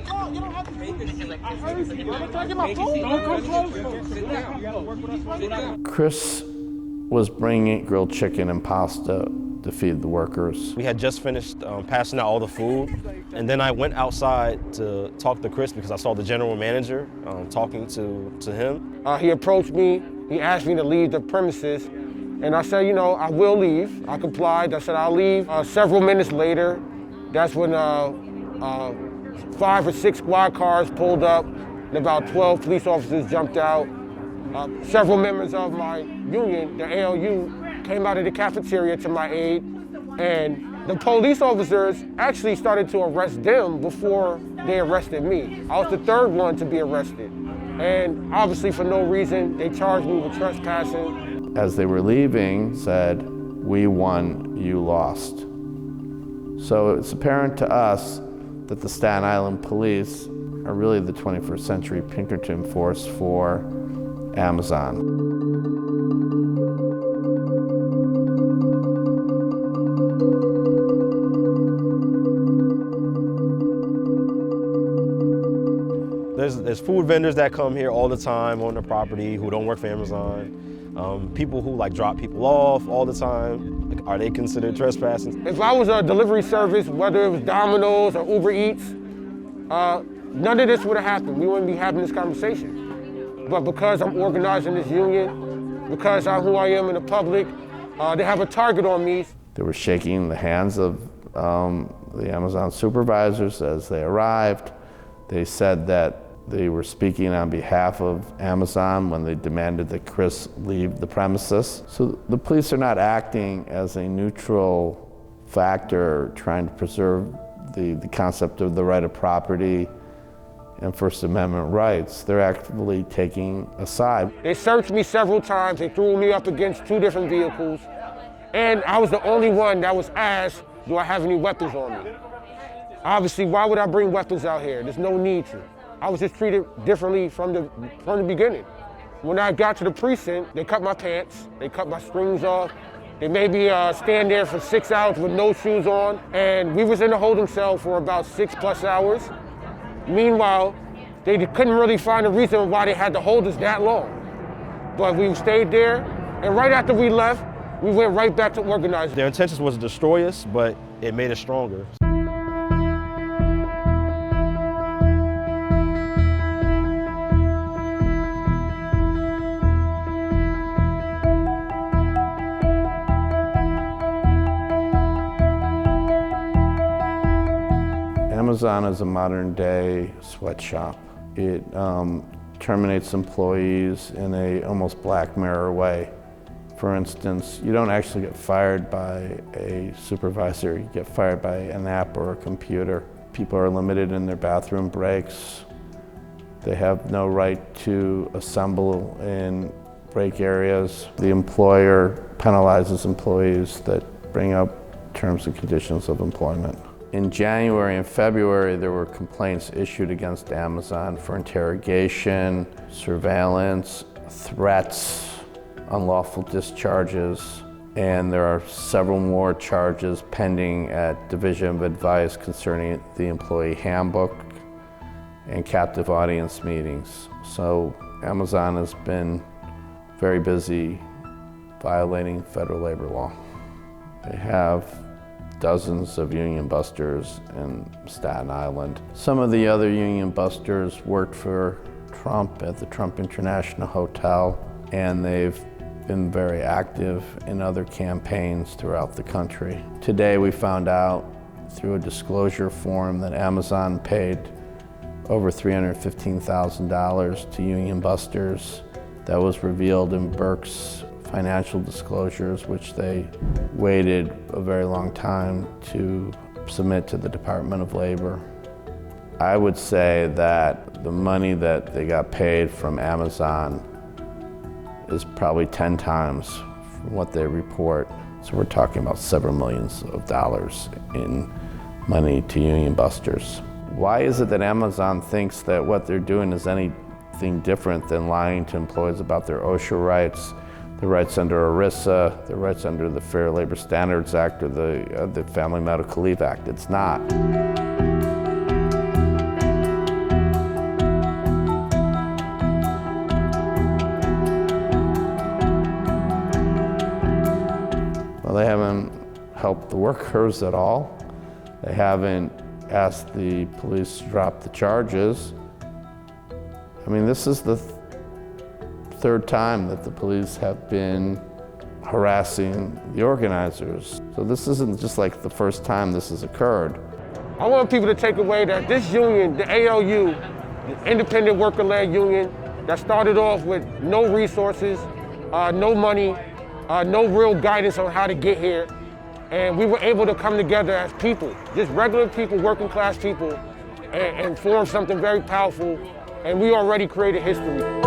talk. You don't have to do this. I heard you. I'm trying to get my phone. Don't come close. Chris was bringing grilled chicken and pasta to feed the workers. We had just finished passing out all the food, and then I went outside to talk to Chris because I saw the general manager talking to him. He approached me, he asked me to leave the premises, and I said, you know, I will leave. I complied, I said I'll leave. Several minutes later, that's when 5 or 6 squad cars pulled up, and about 12 police officers jumped out. Several members of my union, the ALU, came out of the cafeteria to my aid, and the police officers actually started to arrest them before they arrested me. I was the third one to be arrested, and obviously for no reason, they charged me with trespassing. As they were leaving, said, "We won, you lost." So it's apparent to us that the Staten Island police are really the 21st century Pinkerton force for Amazon. There's food vendors that come here all the time on the property who don't work for Amazon. People who like drop people off all the time. Like, are they considered trespassing? If I was a delivery service, whether it was Domino's or Uber Eats, none of this would have happened. We wouldn't be having this conversation. But because I'm organizing this union, because I'm who I am in the public, they have a target on me. They were shaking the hands of the Amazon supervisors as they arrived. They said that they were speaking on behalf of Amazon when they demanded that Chris leave the premises. So the police are not acting as a neutral factor trying to preserve the concept of the right of property and First Amendment rights. They're actively taking a side. They searched me several times. They threw me up against 2 different vehicles. And I was the only one that was asked, do I have any weapons on me? Obviously, why would I bring weapons out here? There's no need to. I was just treated differently from the beginning. When I got to the precinct, they cut my pants, they cut my strings off. They made me stand there for 6 hours with no shoes on. And we was in a holding cell for about 6+ hours. Meanwhile, they couldn't really find a reason why they had to hold us that long. But we stayed there, and right after we left, we went right back to organizing. Their intentions was to destroy us, but it made us stronger. Amazon is a modern-day sweatshop. It terminates employees in a almost Black Mirror way. For instance, you don't actually get fired by a supervisor, you get fired by an app or a computer. People are limited in their bathroom breaks. They have no right to assemble in break areas. The employer penalizes employees that bring up terms and conditions of employment. In January and February, there were complaints issued against Amazon for interrogation, surveillance, threats, unlawful discharges, and there are several more charges pending at Division of Advice concerning the employee handbook and captive audience meetings. So Amazon has been very busy violating federal labor law. They have dozens of union busters in Staten Island. Some of the other union busters worked for Trump at the Trump International Hotel, and they've been very active in other campaigns throughout the country. Today we found out through a disclosure form that Amazon paid over $315,000 to union busters. That was revealed in Burke's financial disclosures, which they waited a very long time to submit to the Department of Labor. I would say that the money that they got paid from Amazon is probably 10 times from what they report. So we're talking about several millions of dollars in money to union busters. Why is it that Amazon thinks that what they're doing is anything different than lying to employees about their OSHA rights, the rights under ERISA, the rights under the Fair Labor Standards Act or the Family Medical Leave Act? It's not. the workers at all. They haven't asked the police to drop the charges. I mean, this is the third time that the police have been harassing the organizers. So this isn't just like the first time this has occurred. I want people to take away that this union, the ALU, the Independent Worker-Led Union, that started off with no resources, no money, no real guidance on how to get here. And we were able to come together as people, just regular people, working class people, and form something very powerful. And we already created history.